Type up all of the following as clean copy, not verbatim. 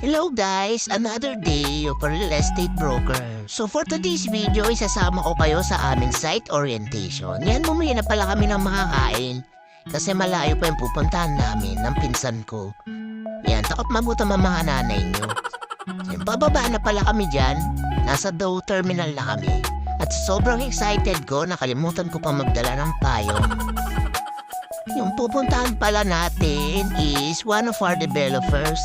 Hello guys! Another day of a real estate broker. So for today's video, isasama ko kayo sa aming site orientation. Yan, bumili na pala kami ng makakain. Kasi malayo pa yung pupuntahan namin ng pinsan ko. Yan, takot mabuta mga nanay nyo. Yan, bababa na pala kami dyan. Nasa Dow Terminal na kami. At sobrang excited ko, nakalimutan ko pa magdala ng payong. Yung pupuntahan pala natin is one of our developers,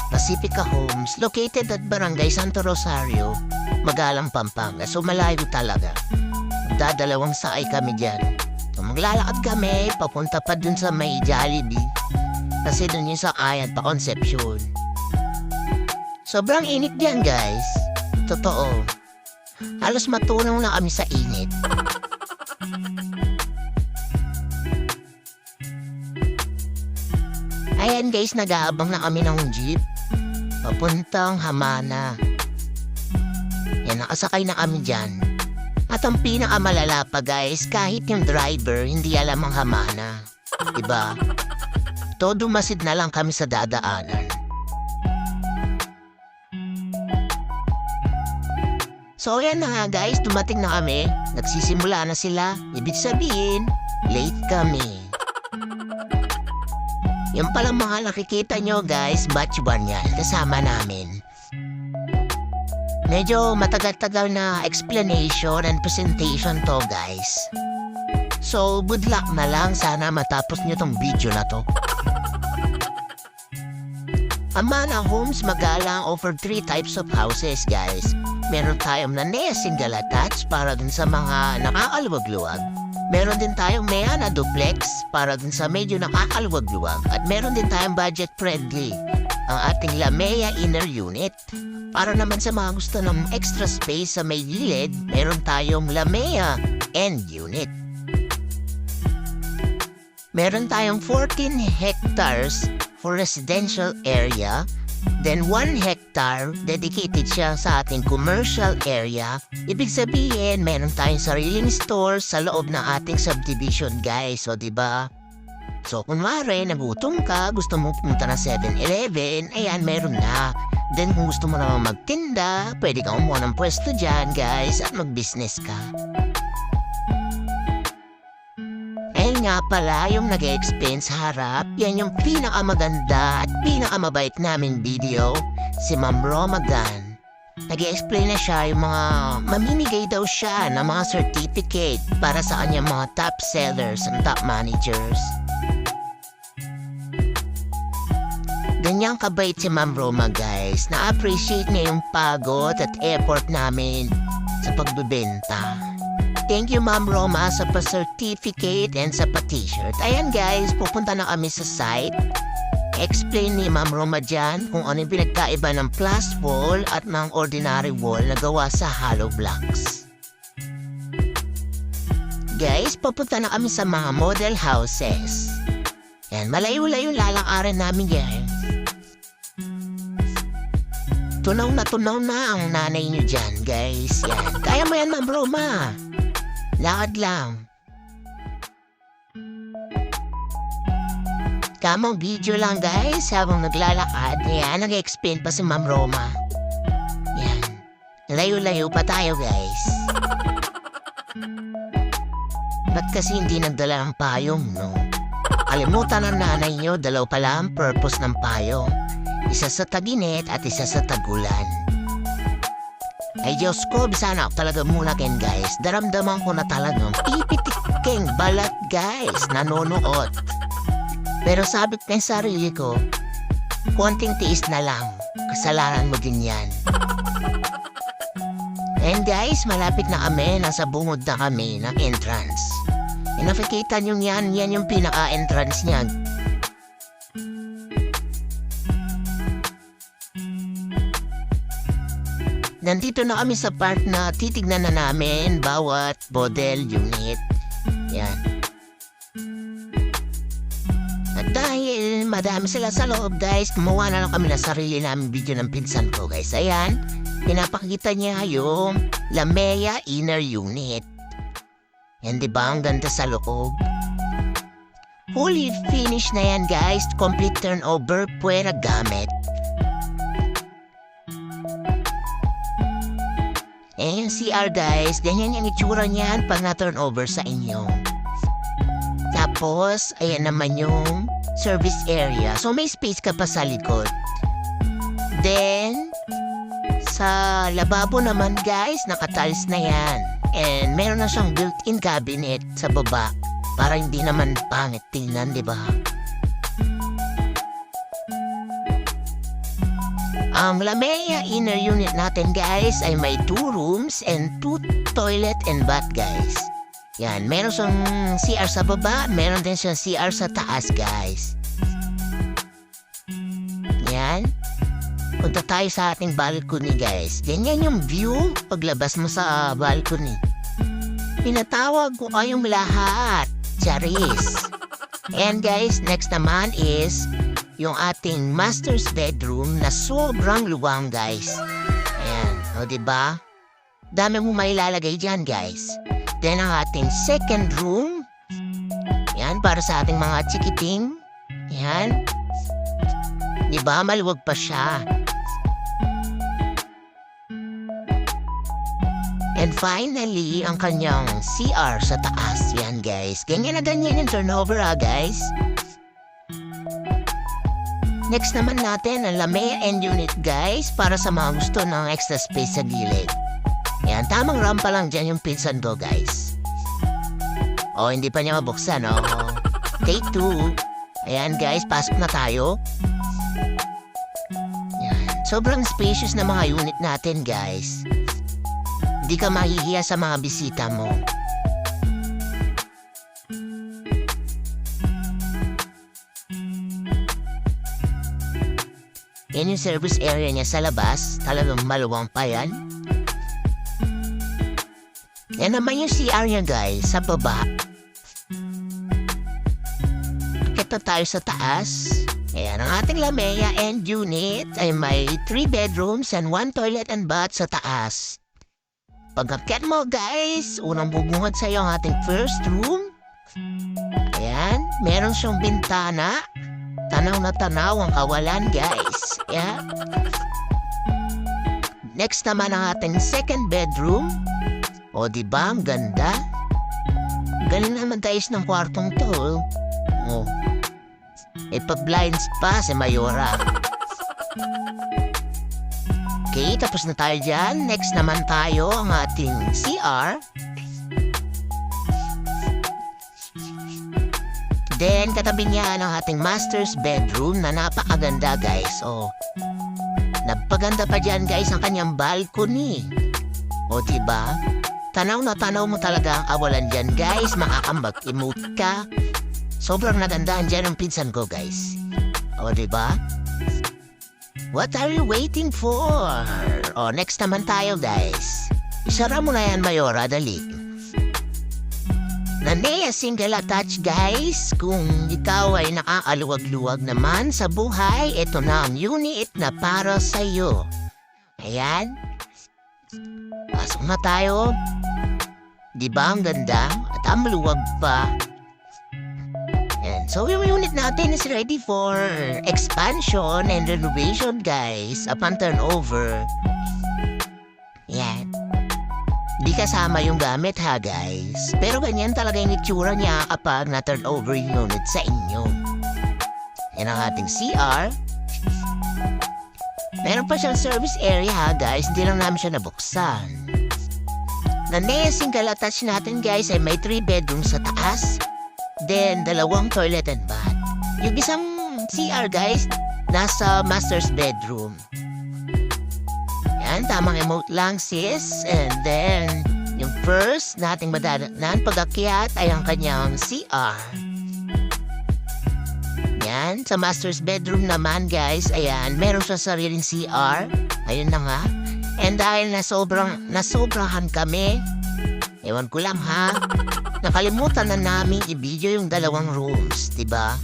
Pacifica Homes, located at Barangay Santo Rosario, Magalang, Pampanga. So malayo talaga. Magdadalawang sakay kami dyan. So maglalakad kami, papunta pa dun sa may Jollibee. Kasi dun yung sakayan pa Concepcion. Sobrang init dyan guys. Totoo. Halos matunaw na kami sa init. Ayan guys, nag-aabang na kami ng jeep. Papuntang Hamana. Yan, nakasakay na kami dyan. At ang pinakamalala pa guys, kahit yung driver hindi alam ang Hamana. Diba? Todo masid na lang kami sa dadaanan. So yan na nga guys, dumating na kami. Nagsisimula na sila. Ibig sabihin, late kami. Yung palang mga nakikita nyo guys, batch 1 yan, kasama namin. Medyo matagal-tagal na explanation and presentation to guys. So good luck na lang, sana matapos nyo tong video na to. Hamana Homes Magalang offer 3 types of houses guys. Meron tayong Nanea single attached para dun sa mga nakakaluwag-luwag. Meron din tayong Mea na duplex para dun sa medyo nakakaluwag-luwag. At meron din tayong budget-friendly, ang ating Lamea Inner Unit. Para naman sa mga gusto ng extra space sa may gilid, meron tayong Lamea End Unit. Meron tayong 14 hectares for residential area. Then 1 hectare, dedicated siya sa ating commercial area. Ibig sabihin, meron tayong sariling store sa loob ng ating subdivision guys. So diba? So kunwari, nagutom ka, gusto mo pumunta na 7-Eleven, ayan, meron na. Then kung gusto mo naman magtinda, pwede kang umuha ng pwesto dyan guys at mag-business ka. Ayun nga pala, yung nag-explain sa harap, yan yung pinakamaganda at pinakamabait naming video, si Ma'am Roma Gan. Nag-explain na siya yung mga mamimigay daw siya ng mga certificate para sa kanyang mga top sellers and top managers. Ganyang kabait si Ma'am Roma guys, na-appreciate niya yung pagod at effort namin sa pagbebenta. Thank you Ma'am Roma sa pa-certificate and sa pa-t-shirt. Ayan guys, pupunta na kami sa site. Explain ni Ma'am Roma dyan kung ano yung pinagkaiba ng plus wall at ng ordinary wall na gawa sa hollow blocks. Guys, pupunta na kami sa mga model houses. Yan, malayo-layo lalakarin namin guys. Tunaw na ang nanay niyo dyan guys. Yan, kaya mo yan Ma'am Roma. Lakad lang. Kamang video lang guys habang naglalakad. Ayan, nag-explain pa si Ma'am Roma. Yan. Layo-layo pa tayo guys. Ba't kasi hindi nagdala ng payong, no? Kalimutan ng nanay nyo, dalaw pala ang purpose ng payong. Isa sa taginit at isa sa tagulan. Ay Diyos ko, bisana ako talaga muna ken guys. Daramdaman ko na talagang pipitik keng balat guys, nanonood. Pero sabi ko sa sarili ko, konting tiis na lang, kasalanan mo din yan. And guys, malapit na kami, nasa bungod na kami ng entrance. E nakikita nyo yan yung pinaka-entrance niyan. Nandito na kami sa part na titignan na namin bawat model unit. Yan. At dahil madami sila sa loob guys, gumawa na lang kami na sarili namin video ng pinsan ko guys. Ayan, pinapakita niya yung Lamea Inner Unit. Yan diba, ang ganda sa loob. Fully finished na yan guys, complete turnover, puwera gamit. Eh, yung CR guys, ganyan yung itsura niyan pag na-turn over sa inyo. Tapos, ayan naman yung service area. So, may space ka pa sa likod. Then, sa lababo naman guys, naka-tiles na yan. And meron na siyang built-in cabinet sa baba. Para hindi naman pangit tingnan, di ba? Ang Lamea inner unit natin guys ay may 2 rooms and 2 toilet and bath guys. Yan, meron siyang CR sa baba, meron din siyang CR sa taas guys. Yan. Punta tayo sa ating balcony guys. Ganyan yung view paglabas mo sa balcony. Pinatawag ko kayong lahat. Charis. And guys, next naman is yung ating master's bedroom na sobrang luwang guys. Ayan, o diba? Dami mo mailalagay dyan guys. Then ang ating second room. Yan, para sa ating mga chikiting. Yan. Diba, maluwag pa siya. And finally, ang kanyang CR sa taas. Yan guys. Ganyan na ganyan yung turnover guys. Next naman natin ang Lamea end unit guys para sa mga gusto ng extra space sa gilid. Yan, tamang rampa lang dyan yung pinsan ko guys. O, hindi pa niya mabuksan, o. Take 2. Ayan guys, pasok na tayo. Yan, sobrang spacious na mga unit natin guys. Hindi ka mahihiya sa mga bisita mo. Yan yung service area niya sa labas. Talagang maluwang pa yan. Yan naman yung CR niya guys, sa baba. Ito tayo sa taas. Ayan, ang ating Lamea end unit ay may 3 bedrooms and 1 toilet and bath sa taas. Pagkakit mo guys, unang bubungad sa iyo ang ating first room. Ayan, meron siyang bintana. Tanaw na tanaw ang kawalan guys. Yeah. Next naman ang ating second bedroom. O diba, ang ganda? Galing naman tayo ng kwartong to. Oh. Ipa-blinds pa si Mayora. Okay, tapos na tayo dyan. Next naman tayo ang ating CR. Then, katabi niya ang ating master's bedroom na napakaganda guys. O, napaganda pa dyan guys ang kanyang balcony. O diba? Tanaw na tanaw mo talaga ang awalan dyan guys. Makakambag-emote ka. Sobrang nagandaan dyan ang pinsan ko guys. O diba? What are you waiting for? O, next naman tayo guys. Isara mo na yan Mayora, dali. Lamea single attached guys. Kung ikaw ay nakakaluwag-luwag naman sa buhay, ito na ang unit na para sa'yo. Ayan. Pasok na tayo. Diba ang ganda? At ang maluwag pa. Ayan. So yung unit natin is ready for expansion and renovation guys. Upon turnover. Ayan. Di kasama yung gamit ha guys. Pero ganyan talaga yung itsura niya kapag na-turn over yung unit sa inyo. Yan ang ating CR. Meron pa siyang service area ha guys. Hindi lang namin siya nabuksan. Lamea single attached natin guys ay may 3 bedrooms sa taas. Then 2 toilet and bath. Yung isang CR guys, nasa master's bedroom. Yan, tamang emote lang sis. And then, yung first nating madadaanan pag-akyat ay ang kanyang CR. Yan, sa master's bedroom naman guys, ayan, meron siya sariling CR. Ayun na nga. And dahil nasobrahan kami, ewan ko lang ha, nakalimutan na namin i-video yung 2 rooms, diba?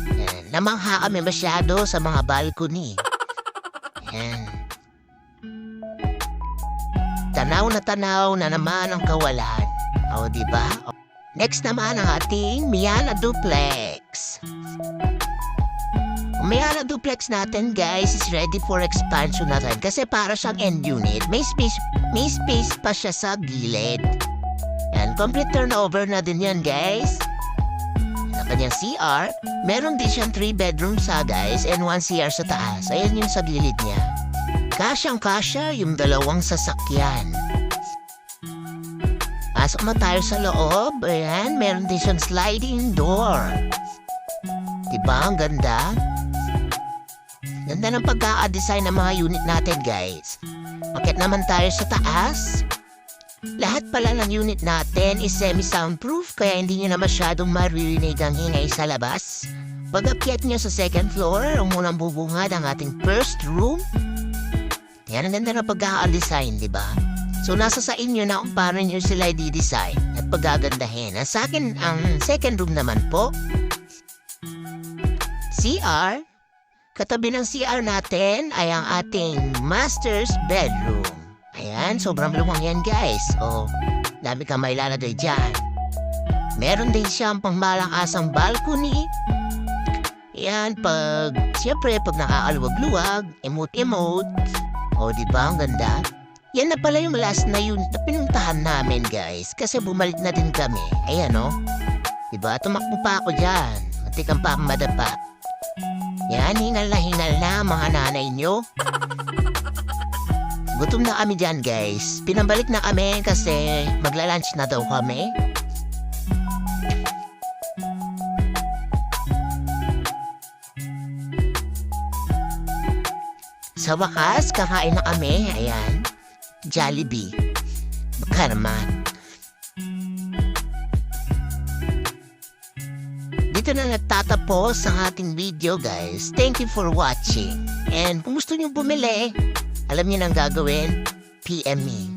Yan, namangha kami masyado sa mga balcony. Yan. Tanaw na naman ang kawalan. O, diba? Next naman ang ating Miana Duplex. May duplex natin guys is ready for expansion na rin kasi para siyang end unit. May space pa siya sa gilid. Yan, complete turnover na din yan guys. Na kanyang CR. Meron din siyang 3 bedrooms guys and 1 CR sa taas. Ayan yung sa gilid niya. Kasyang-kasya yung 2 sasakyan. Pasok na tayo sa loob. Ayan, meron din siyang sliding door. Diba? Ang ganda. Ganda ng pagkaka-design ng mga unit natin, guys. Akit naman tayo sa taas. Lahat pala ng unit natin is semi-soundproof kaya hindi nyo na masyadong maririnig ang hingay sa labas. Pag-akyat nyo sa second floor, ang munang bubungad ang ating first room. Yan ang ganda ng pagkaka-design, diba? So, nasa sa inyo na kung paano nyo sila i-design at pagagandahin. Sa akin, ang second room naman po, CR. Katabi ng CR natin ay ang ating master's bedroom. Ayan, sobrang luwang yan guys. O, dami kang mailalagay dyan. Meron din siyang pangmalakasang balcony. Ayan, siyempre, pag nakaaluwag-luwag, emote-emote. O, diba, ang ganda? Yan na pala yung last na unit na pinuntahan namin guys. Kasi bumalik na din kami. Ayan o. Diba, tumakbo pa ako dyan. Matikang pa akong madapa. Yan, hingal na mga nanay nyo. Gutom na kami dyan guys. Pinabalik na kami kasi magla-lunch na daw kami. Sa wakas, kakain na kami. Ayan, Jollibee. Baka naman. Dito na nagtatapos ang ating video guys. Thank you for watching. And kung gusto nyo bumili, alam nyo nang gagawin, PM me.